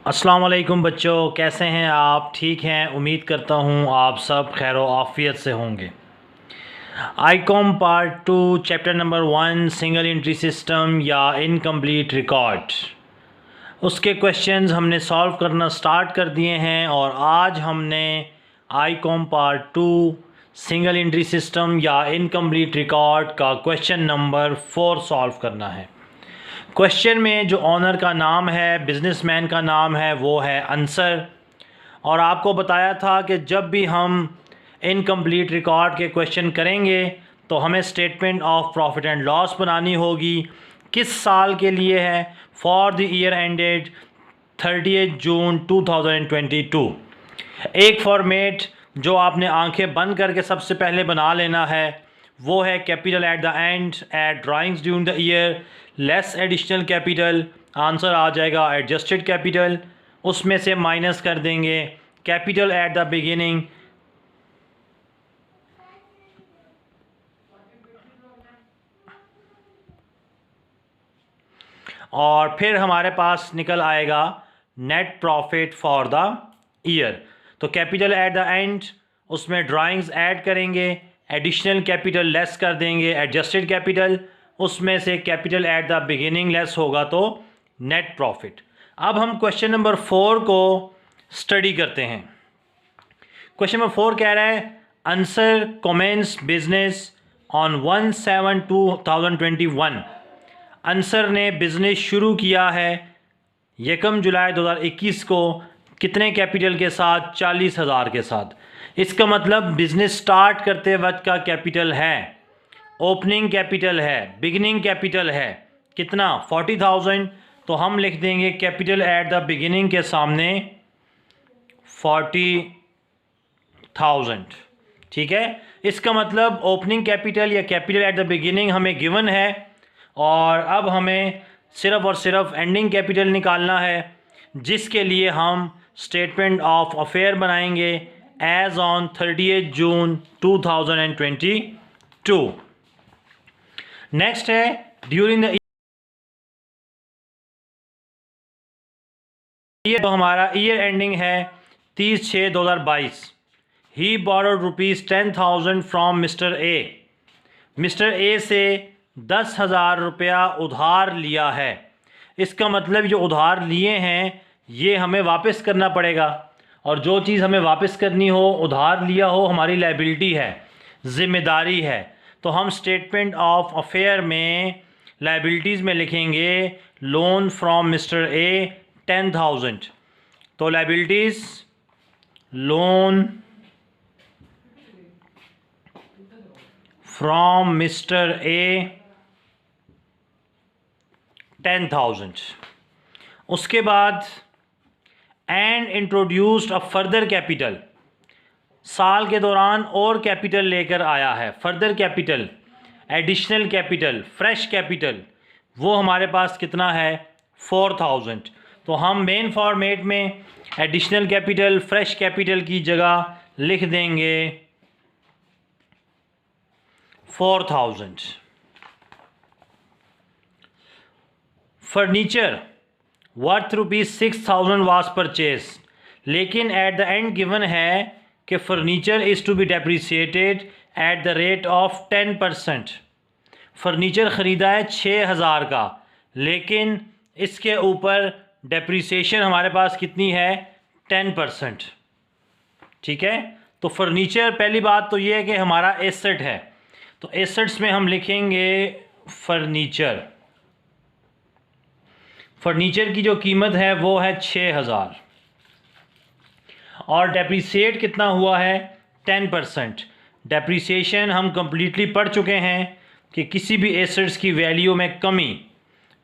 अस्सलाम वालेकुम बच्चों, कैसे हैं आप? ठीक हैं, उम्मीद करता हूँ आप सब खैर आफ़ियत से होंगे। Icom part 2 chapter number 1 single entry system या इनकम्प्लीट रिकॉर्ड, उसके क्वेश्चंस हमने सॉल्व करना स्टार्ट कर दिए हैं और आज हमने Icom part 2 single entry system या इनकम्प्लीट रिकॉर्ड का क्वेश्चन नंबर 4 सॉल्व करना है। क्वेश्चन में जो ऑनर का नाम है, बिजनेसमैन का नाम है, वो है अंसर। और आपको बताया था कि जब भी हम इनकम्प्लीट रिकॉर्ड के क्वेश्चन करेंगे तो हमें statement of profit and loss बनानी होगी। किस साल के लिए है? For the year ended 30 June 2022। एक फॉर्मेट जो आपने आंखें बंद करके सबसे पहले बना लेना है वो है capital at the end at drawings during the year less additional capital. Answer आ जाएगा एडजस्टेड कैपिटल, उसमें से माइनस कर देंगे कैपिटल एट द बिगिनिंग। और फिर हमारे पास निकल आएगा net profit for the year. तो कैपिटल एट द एंड, उसमें ड्राइंग्स ऐड करेंगे, एडिशनल कैपिटल लेस कर देंगे एडजस्टेड कैपिटल, उसमें से capital at the beginning less होगा तो नेट प्रॉफिट। अब हम क्वेश्चन नंबर 4 को स्टडी करते हैं। क्वेश्चन नंबर 4 कह रहा है answer commence business on 1/7/2021। Answer ने बिज़नेस शुरू किया है 1 जुलाई 2021 को कितने कैपिटल के साथ? 40,000 के साथ। इसका मतलब बिज़नेस स्टार्ट करते वक्त का कैपिटल है, ओपनिंग कैपिटल है, बिगिनिंग कैपिटल है कितना? 40,000। तो हम लिख देंगे कैपिटल एट द बिगिनिंग के सामने 40,000। ठीक है, इसका मतलब ओपनिंग कैपिटल या कैपिटल एट द बिगिनिंग हमें गिवन है और अब हमें सिर्फ और सिर्फ एंडिंग कैपिटल निकालना है, जिसके लिए हम स्टेटमेंट ऑफ अफेयर बनाएंगे एज ऑन 30 जून 2022। नेक्स्ट है ड्यूरिंग द ईयर, तो हमारा ईयर एंडिंग है 30/6/2022। He borrowed ₹10,000 from mister A. Mister A से 10,000 रुपया उधार लिया है। इसका मतलब जो उधार लिए हैं ये हमें वापस करना पड़ेगा, और जो चीज़ हमें वापस करनी हो, उधार लिया हो, हमारी लायबिलिटी है, ज़िम्मेदारी है। तो हम स्टेटमेंट ऑफ अफेयर में लायबिलिटीज़ में लिखेंगे लोन फ्रॉम मिस्टर ए 10,000। तो लायबिलिटीज़ लोन फ्रॉम मिस्टर ए 10,000। उसके बाद and introduced a further capital, साल के दौरान और कैपिटल लेकर आया है। Further capital, additional capital, fresh capital, वो हमारे पास कितना है? 4,000। तो हम मेन फॉर्मेट में एडिशनल कैपिटल, फ्रेश कैपिटल की जगह लिख देंगे 4,000। फर्नीचर वर्थ ₹6,000 वाज परचेज, लेकिन एट द एंड गिवन है कि furniture is to be depreciated at the rate of 10%। Furniture ख़रीदा है 6,000 का, लेकिन इसके ऊपर डेप्रिसिएशन हमारे पास कितनी है? 10%। ठीक है, तो फर्नीचर पहली बात तो ये है कि हमारा एसेट है, तो एसेट्स में हम लिखेंगे फर्नीचर। फर्नीचर की जो कीमत है वो है 6,000 और डेप्रिसिएट कितना हुआ है? 10%। डेप्रिसिएशन हम कम्प्लीटली पढ़ चुके हैं कि किसी भी एसेट्स की वैल्यू में कमी,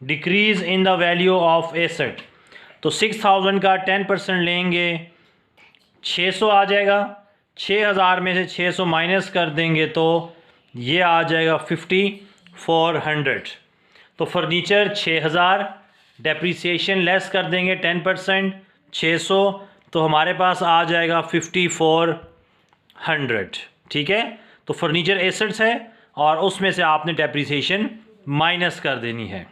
decrease in the value of asset. तो 6,000 का 10% लेंगे 600 आ जाएगा। 6,000 में से 600 माइनस कर देंगे तो ये आ जाएगा 5,400। तो फर्नीचर 6,000, डेप्रिसिएशन लेस कर देंगे 10% 600, तो हमारे पास आ जाएगा 5,400। ठीक है, तो फर्नीचर एसेट्स है और उसमें से आपने डेप्रिसिएशन माइनस कर देनी है।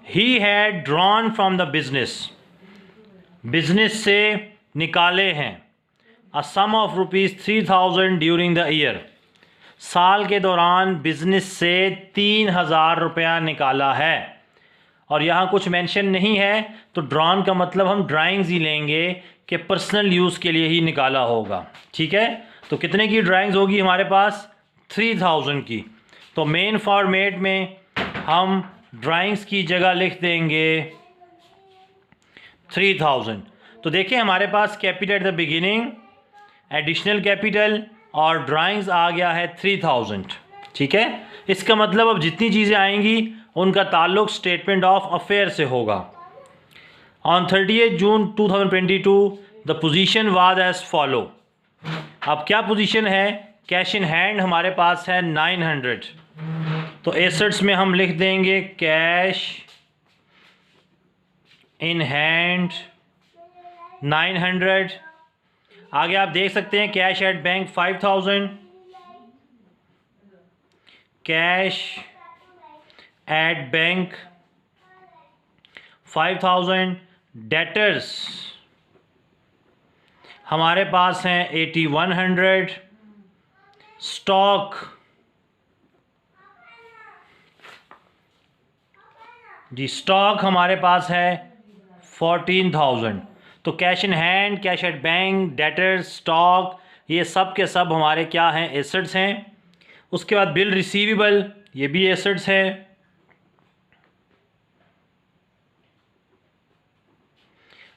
He had drawn from the business, business से निकाले हैं। अ सम ऑफ ₹3000 ड्यूरिंग द ईयर, साल के दौरान बिजनेस से 3000 रुपया निकाला है। और यहाँ कुछ मेंशन नहीं है तो ड्रॉन का मतलब हम ड्राइंग्स ही लेंगे कि पर्सनल यूज़ के लिए ही निकाला होगा। ठीक है, तो कितने की ड्राइंग्स होगी हमारे पास? 3000 की। तो मेन फॉर्मेट में हम ड्राइंग्स की जगह लिख देंगे 3000। तो देखिए हमारे पास capital at the beginning, additional capital और ड्राइंग्स आ गया है 3000। ठीक है, इसका मतलब अब जितनी चीज़ें आएंगी उनका ताल्लुक स्टेटमेंट ऑफ अफेयर से होगा। On 30 June 2022 the position was as follow. अब क्या पोजीशन है? कैश इन हैंड हमारे पास है 900। तो एसेट्स में हम लिख देंगे कैश इन हैंड 900। आगे आप देख सकते हैं cash at bank 5000, cash at bank 5000। Debtors हमारे पास हैं 8100। स्टॉक जी, स्टॉक हमारे पास है 14000। तो cash in hand, cash at bank, debtors, stock, ये सब के सब हमारे क्या हैं? एसेट्स हैं। उसके बाद बिल रिसीवेबल, ये भी एसेट्स है।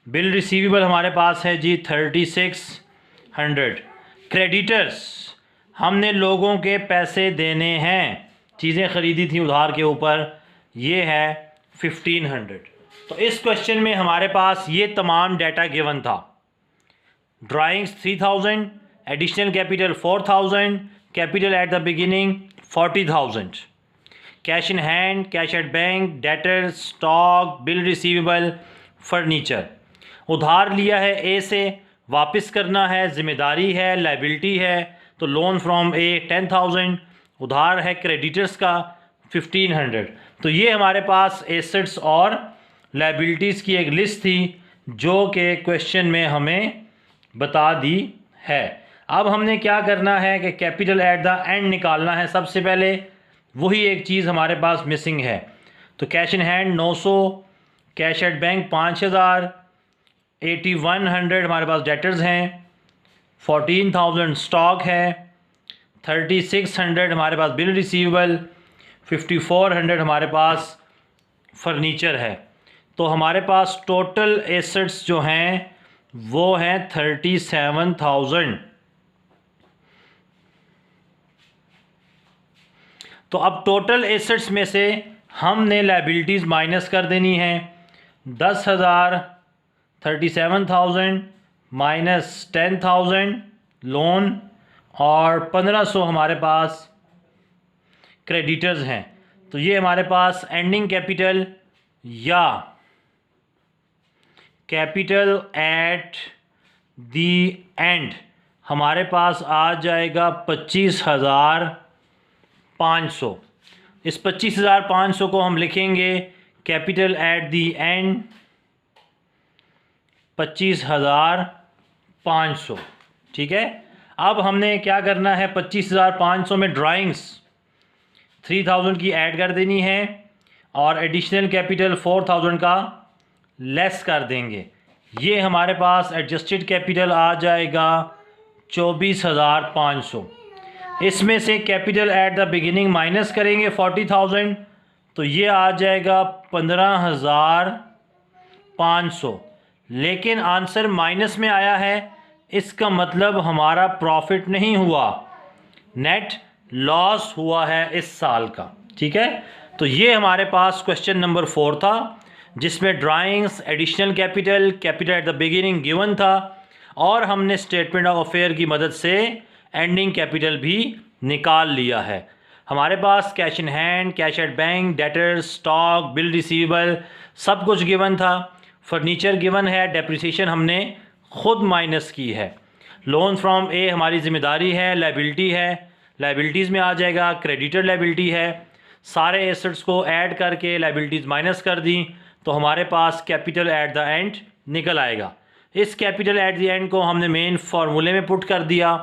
बिल रिसीवेबल हमारे पास है जी 3600। क्रेडिटर्स, हमने लोगों के पैसे देने हैं, चीज़ें ख़रीदी थी उधार के ऊपर, ये है 1500। तो इस क्वेश्चन में हमारे पास ये तमाम डाटा गिवन था। Drawings 3000, additional capital 4000, capital at the beginning 40000, cash in hand, cash at bank, debtor, stock, bill receivable, furniture. उधार लिया है ए से, वापस करना है, ज़िम्मेदारी है, लाइबिलिटी है। तो लोन फ्रॉम ए 10000, उधार है क्रेडिटर्स का 1500। तो ये हमारे पास एसेट्स और लाइबिलिटीज़ की एक लिस्ट थी जो कि क्वेश्चन में हमें बता दी है। अब हमने क्या करना है कि कैपिटल एट द एंड निकालना है। सबसे पहले वही एक चीज़ हमारे पास मिसिंग है। तो cash in hand 900, cash at bank 5000, 8100 हमारे पास डेटर्स हैं, 14000 स्टॉक है, 3600 हमारे पास बिल रिसीवेबल, 5400 हमारे पास फर्नीचर है। तो हमारे पास टोटल एसेट्स जो हैं वो हैं 37000। तो अब टोटल एसेट्स में से हमने लाइबिलिटीज़ माइनस कर देनी है। 10,000 37,000 माइनस 10,000 लोन और 1500 हमारे पास क्रेडिटर्स हैं। तो ये हमारे पास एंडिंग कैपिटल या कैपिटल एट दी एंड हमारे पास आ जाएगा 25,500। इस 25,500 को हम लिखेंगे कैपिटल एट दी एंड 25,500। ठीक है, अब हमने क्या करना है, 25,500 में ड्राइंग्स 3000 की ऐड कर देनी है और एडिशनल कैपिटल 4000 का लेस कर देंगे। ये हमारे पास एडजस्टेड कैपिटल आ जाएगा 24,500। इसमें से capital at the beginning minus करेंगे 40,000, तो ये आ जाएगा 15,500। लेकिन आंसर माइनस में आया है, इसका मतलब हमारा प्रॉफिट नहीं हुआ, नेट लॉस हुआ है इस साल का। ठीक है, तो ये हमारे पास क्वेश्चन नंबर 4 था जिसमें drawings, additional capital, capital at the beginning given था और हमने स्टेटमेंट ऑफ अफेयर की मदद से एंडिंग कैपिटल भी निकाल लिया है। हमारे पास cash in hand, cash at bank, debtors, stock, bill receivable सब कुछ गिवन था। फर्नीचर गिवन है, डेप्रिसिएशन हमने खुद माइनस की है। लोन फ्रॉम ए हमारी ज़िम्मेदारी है, लाइबिलिटी है, लाइबिलिटीज़ में आ जाएगा, क्रेडिटर लाइबिलिटी है। सारे एसेट्स को ऐड करके लाइबिलिटीज़ माइनस कर दी तो हमारे पास कैपिटल एट द एंड निकल आएगा। इस कैपिटल एट द एंड को हमने मेन फार्मूले में पुट कर दिया,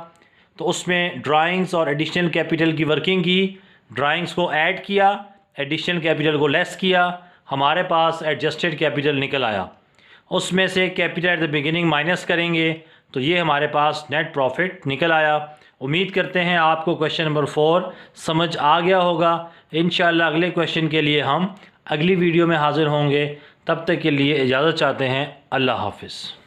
तो उसमें ड्राइंग्स और एडिशनल कैपिटल की वर्किंग की, ड्राइंग्स को ऐड किया, एडिशनल कैपिटल को लेस किया, हमारे पास एडजस्टेड कैपिटल निकल आया। उसमें से capital at the beginning minus करेंगे तो ये हमारे पास नेट प्रॉफिट निकल आया। उम्मीद करते हैं आपको क्वेश्चन नंबर 4 समझ आ गया होगा। इंशाल्लाह अगले क्वेश्चन के लिए हम अगली वीडियो में हाज़िर होंगे। तब तक के लिए इजाज़त चाहते हैं। अल्लाह हाफ़िज़।